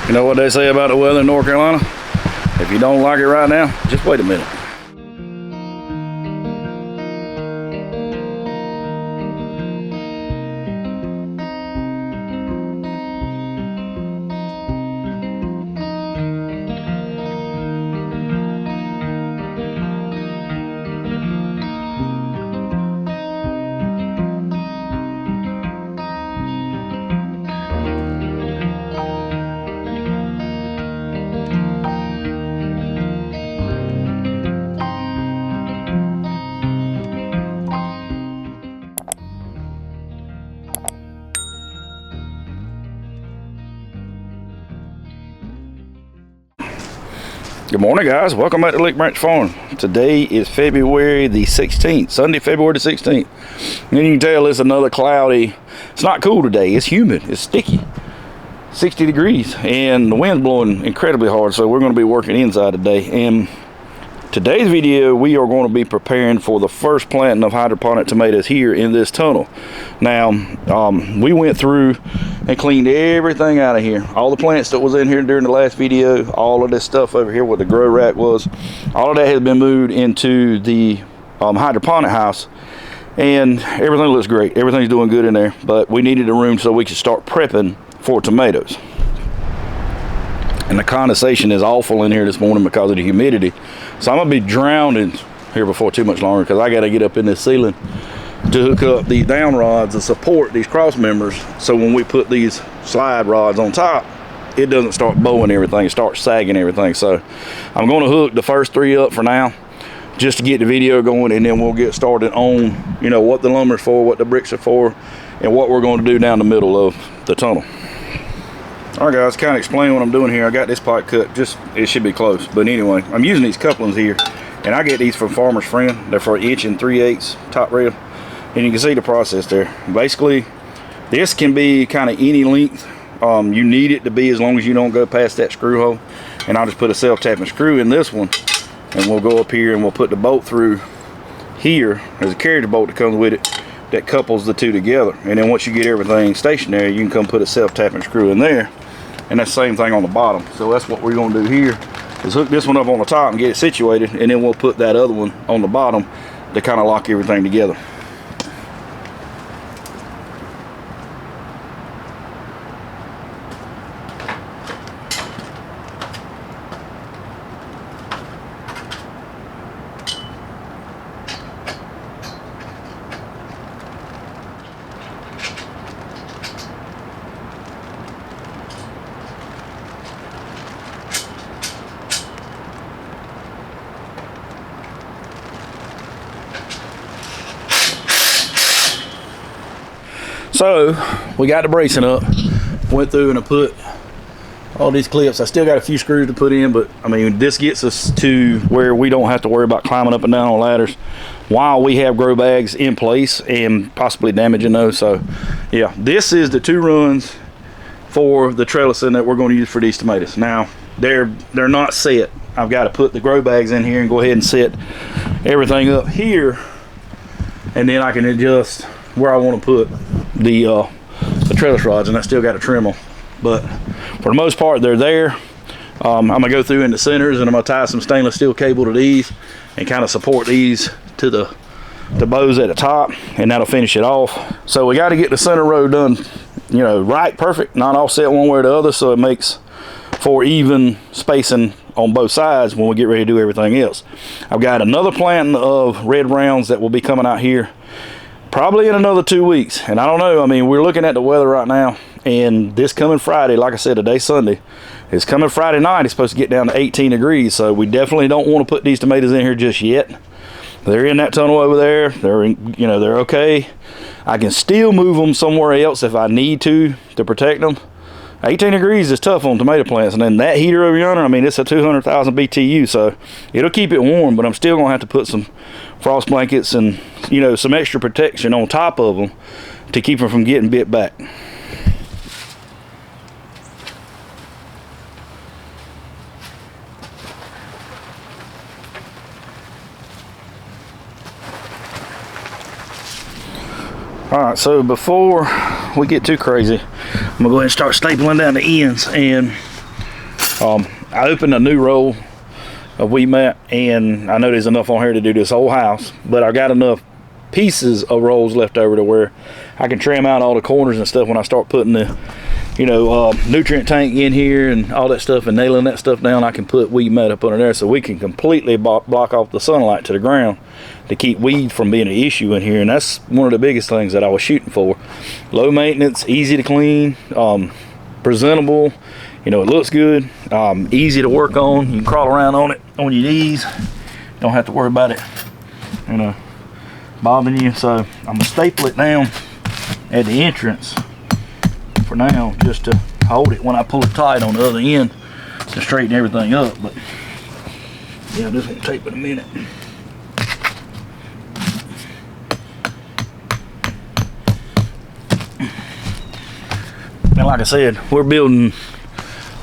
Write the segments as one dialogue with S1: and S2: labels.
S1: You know what they say about the weather in North Carolina? If you don't like it right now, just wait a minute. Good morning, guys. Welcome back to Lick Branch Farm. Today is February the 16th, Sunday, February the 16th. And you can tell it's another cloudy. It's not cool today. It's humid. It's sticky. 60 degrees. And the wind's blowing incredibly hard, so we're going to be working inside today. And today's video, we are going to be preparing for the first planting of hydroponic tomatoes here in this tunnel. Now, we went through and cleaned everything out of here. All the plants that was in here during the last video, all of this stuff over here, what the grow rack was, all of that has been moved into the hydroponic house, and everything looks great. Everything's doing good in there, but we needed a room so we could start prepping for tomatoes. And the condensation is awful in here this morning because of the humidity. So I'm gonna be drowning here before too much longer, because I gotta get up in this ceiling to hook up these down rods to support these cross members, so when we put these slide rods on top, it doesn't start bowing everything, it starts sagging everything. So I'm going to hook the first three up for now, just to get the video going, and then we'll get started on, you know, what the lumber's for, what the bricks are for, and what we're going to do down the middle of the tunnel. All right, guys, kind of explain what I'm doing here. I got this pipe cut, just, it should be close, but anyway, I'm using these couplings here, and I get these from Farmer's Friend. They're for 1 3/8 top rail. And you can see the process there. Basically, this can be kind of any length. You need it to be as long as you don't go past that screw hole. And I'll just put a self-tapping screw in this one, and we'll go up here and we'll put the bolt through here. There's a carriage bolt that comes with it that couples the two together. And then once you get everything stationary, you can come put a self-tapping screw in there. And that's the same thing on the bottom. So that's what we're going to do here, is hook this one up on the top and get it situated, and then we'll put that other one on the bottom to kind of lock everything together. So we got the bracing up, went through and I put all these clips. I still got a few screws to put in, but I mean, this gets us to where we don't have to worry about climbing up and down on ladders while we have grow bags in place and possibly damaging those. So yeah, this is the 2 runs for the trellising that we're going to use for these tomatoes. Now they're not set. I've got to put the grow bags in here and go ahead and set everything up here, and then I can adjust where I want to put the trellis rods, and I still got to trim them, but for the most part they're there. I'm gonna go through in the centers, and I'm gonna tie some stainless steel cable to these and kind of support these to the bows at the top, and that'll finish it off. So we got to get the center row done, you know, right, perfect, not offset one way or the other, so it makes for even spacing on both sides when we get ready to do everything else. I've got another planting of red rounds that will be coming out here probably in another 2 weeks, and I don't know. I mean, we're looking at the weather right now, and this coming Friday, like I said, today's Sunday, it's coming Friday night, it's supposed to get down to 18 degrees, so we definitely don't want to put these tomatoes in here just yet. They're in that tunnel over there. They're in, you know, they're okay. I can still move them somewhere else if I need to protect them. 18 degrees is tough on tomato plants, and then that heater over yonder, I mean, it's a 200,000 BTU, so it'll keep it warm, but I'm still gonna have to put some frost blankets and, you know, some extra protection on top of them to keep them from getting bit back. All right, so before we get too crazy, I'm gonna go ahead and start stapling down the ends, and I opened a new roll of weed mat, and I know there's enough on here to do this whole house, but I got enough pieces of rolls left over to where I can trim out all the corners and stuff when I start putting the nutrient tank in here and all that stuff and nailing that stuff down. I can put weed mat up under there so we can completely block off the sunlight to the ground to keep weed from being an issue in here. And that's one of the biggest things that I was shooting for. Low maintenance, easy to clean, presentable, it looks good, easy to work on. You can crawl around on it on your knees, don't have to worry about it bothering you. So I'm gonna staple it down at the entrance for now, just to hold it when I pull it tight on the other end to straighten everything up. But yeah, this won't take but a minute. And like I said, we're building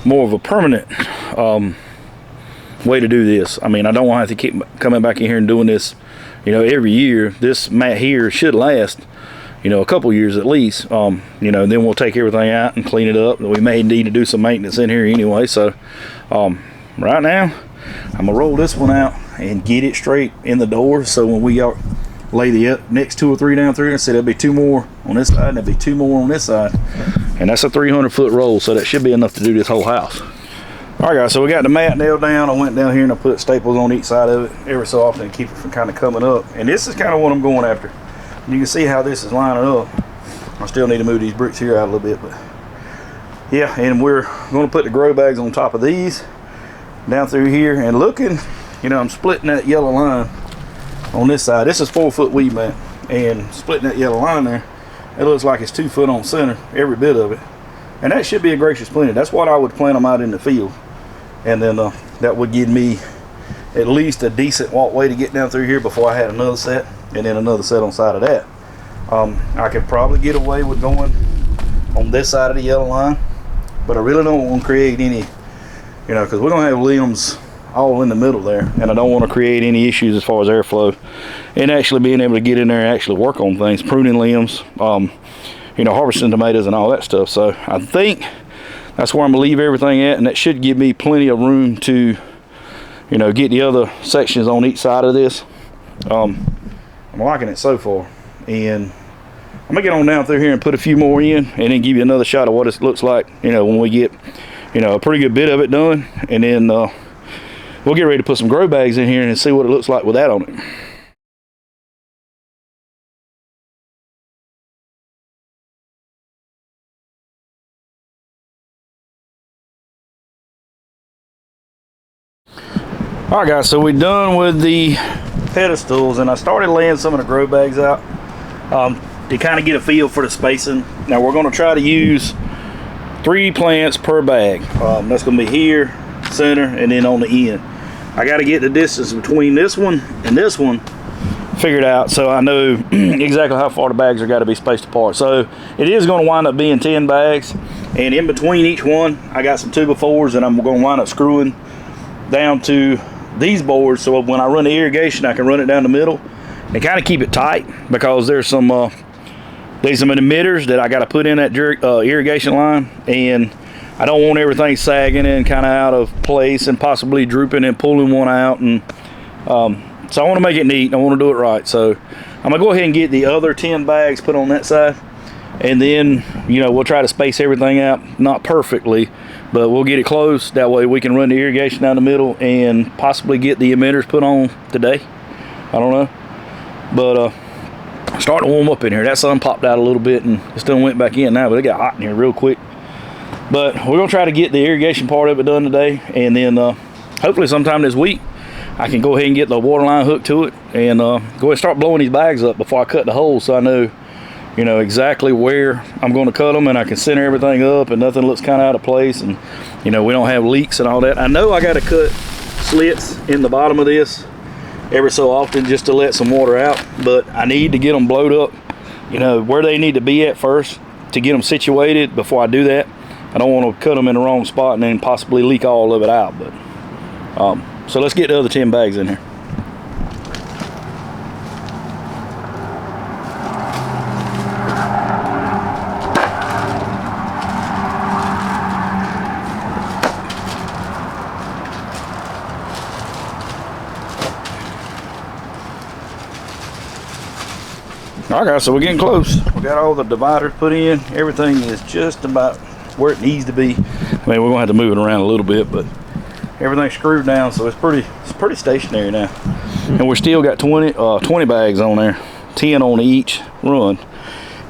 S1: more of a permanent way to do this. I mean, I don't want to have to keep coming back in here and doing this every year. This mat here should last a couple years at least. Then we'll take everything out and clean it up. We may need to do some maintenance in here anyway. So right now I'm gonna roll this one out and get it straight in the door, so when we lay the next 2 or 3 down through here, so there'll be 2 more on this side and there'll be 2 more on this side, and that's a 300-foot roll, so that should be enough to do this whole house. All right guys, so we got the mat nailed down. I went down here and I put staples on each side of it every so often to keep it from kind of coming up, and this is kind of what I'm going after. You can see how this is lining up. I still need to move these bricks here out a little bit, but yeah, and we're going to put the grow bags on top of these down through here, and looking, I'm splitting that yellow line on this side. This is 4-foot weed mat, and splitting that yellow line there, it looks like it's 2 foot on center, every bit of it, and that should be a gracious plenty. That's what I would plant them out in the field, and then that would give me at least a decent walkway to get down through here before I had another set, and then another set on side of that. I could probably get away with going on this side of the yellow line, but I really don't want to create any, because we're going to have limbs all in the middle there, and I don't want to create any issues as far as airflow and actually being able to get in there and actually work on things, pruning limbs, harvesting tomatoes and all that stuff. So I think that's where I'm gonna leave everything at, and that should give me plenty of room to get the other sections on each side of this. I'm liking it so far, and I'm gonna get on down through here and put a few more in, and then give you another shot of what it looks like when we get a pretty good bit of it done, and then we'll get ready to put some grow bags in here and see what it looks like with that on it. All right guys, so we're done with the pedestals, and I started laying some of the grow bags out to kind of get a feel for the spacing. Now we're going to try to use 3 plants per bag. That's going to be here, center, and then on the end. I got to get the distance between this one and this one figured out, so I know exactly how far the bags are got to be spaced apart. So it is going to wind up being 10 bags, and in between each one I got some 2x4s, and I'm going to wind up screwing down to these boards, so when I run the irrigation I can run it down the middle and kind of keep it tight, because there's some emitters that I got to put in that irrigation line, and I don't want everything sagging and kind of out of place and possibly drooping and pulling one out, and so I want to make it neat. I want to do it right, so I'm gonna go ahead and get the other 10 bags put on that side, and then we'll try to space everything out, not perfectly, but we'll get it close. That way we can run the irrigation down the middle and possibly get the emitters put on today. I don't know, but starting to warm up in here. That sun popped out a little bit and it still went back in now, but it got hot in here real quick. But we're gonna try to get the irrigation part of it done today, and then hopefully sometime this week I can go ahead and get the water line hooked to it and go ahead and start blowing these bags up before I cut the holes, so I know exactly where I'm going to cut them, and I can center everything up and nothing looks kind of out of place, and we don't have leaks and all that. I know I got to cut slits in the bottom of this every so often just to let some water out, but I need to get them blowed up where they need to be at first to get them situated before I do that. I don't want to cut them in the wrong spot and then possibly leak all of it out. But so let's get the other 10 bags in here. All right, guys, so we're getting close. We got all the dividers put in. Everything is just about where it needs to be. I mean, we're gonna have to move it around a little bit, but everything's screwed down, so it's pretty stationary now. And we still got 20 bags on there, 10 on each run.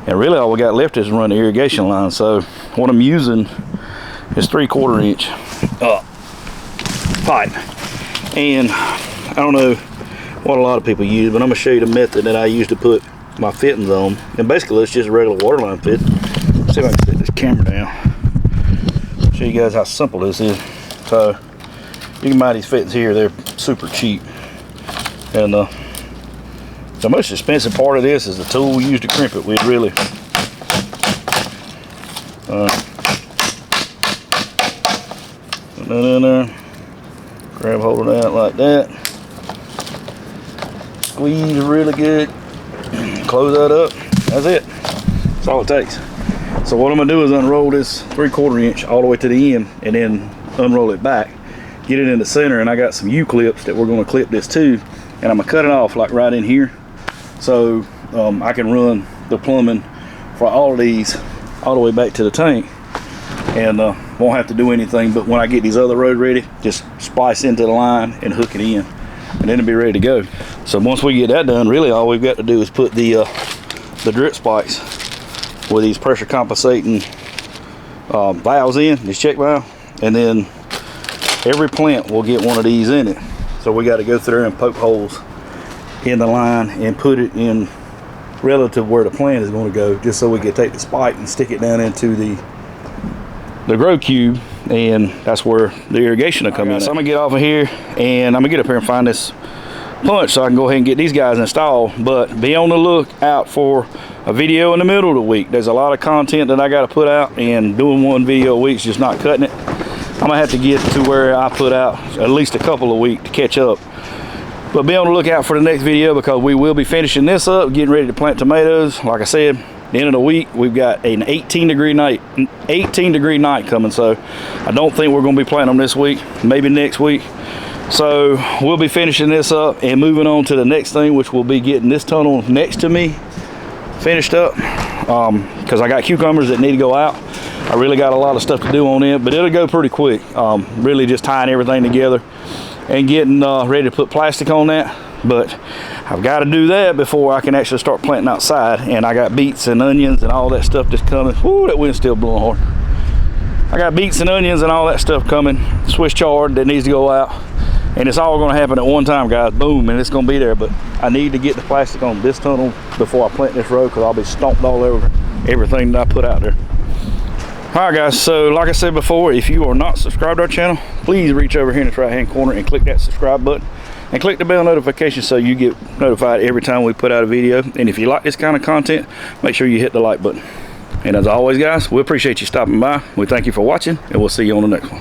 S1: And really all we got left is to run the irrigation line. So what I'm using is 3/4 inch pipe. And I don't know what a lot of people use, but I'm gonna show you the method that I use to put my fittings on. And basically it's just a regular water line fit. Let's see if I can set this camera down. Show you guys how simple this is. So you can buy these fittings here, they're super cheap. And the most expensive part of this is the tool we use to crimp it with, really. Put that in there. Grab hold of that like that. Squeeze really good. Close that up. That's it. That's all it takes. So what I'm gonna do is unroll this 3/4 inch all the way to the end and then unroll it back. Get it in the center, and I got some U-clips that we're gonna clip this to, and I'm gonna cut it off like right in here. So I can run the plumbing for all of these all the way back to the tank, and won't have to do anything. But when I get these other rows ready, just splice into the line and hook it in, and then it'll be ready to go. So once we get that done, really all we've got to do is put the drip spikes with these pressure compensating valves in, this check valve, and then every plant will get one of these in it. So we got to go through and poke holes in the line and put it in relative where the plant is going to go, just so we can take the spike and stick it down into the grow cube, and that's where the irrigation will come in. So I'm gonna get off of here and I'm gonna get up here and find this punch so I can go ahead and get these guys installed. But be on the lookout for a video in the middle of the week. There's a lot of content that I got to put out, and doing one video a week is just not cutting it. I'm gonna have to get to where I put out at least a couple a week to catch up. But be on the lookout for the next video, because we will be finishing this up, getting ready to plant tomatoes. Like I said, the end of the week, we've got an 18 degree night coming. So I don't think we're gonna be planting them this week, maybe next week. So we'll be finishing this up and moving on to the next thing, which will be getting this tunnel next to me finished up, because I got cucumbers that need to go out. I really got a lot of stuff to do on it, but it'll go pretty quick. Really just tying everything together and getting ready to put plastic on that. But I've got to do that before I can actually start planting outside. And I got beets and onions and all that stuff that's coming. Woo, that wind's still blowing hard. I got beets and onions and all that stuff coming. Swiss chard that needs to go out. And it's all going to happen at one time, guys. Boom, and it's going to be there. But I need to get the plastic on this tunnel before I plant this row, because I'll be stomped all over everything that I put out there. All right, guys, so like I said before, if you are not subscribed to our channel, please reach over here in the right hand corner and click that subscribe button and click the bell notification so you get notified every time we put out a video. And if you like this kind of content, make sure you hit the like button. And as always, guys, we appreciate you stopping by. We thank you for watching, and we'll see you on the next one.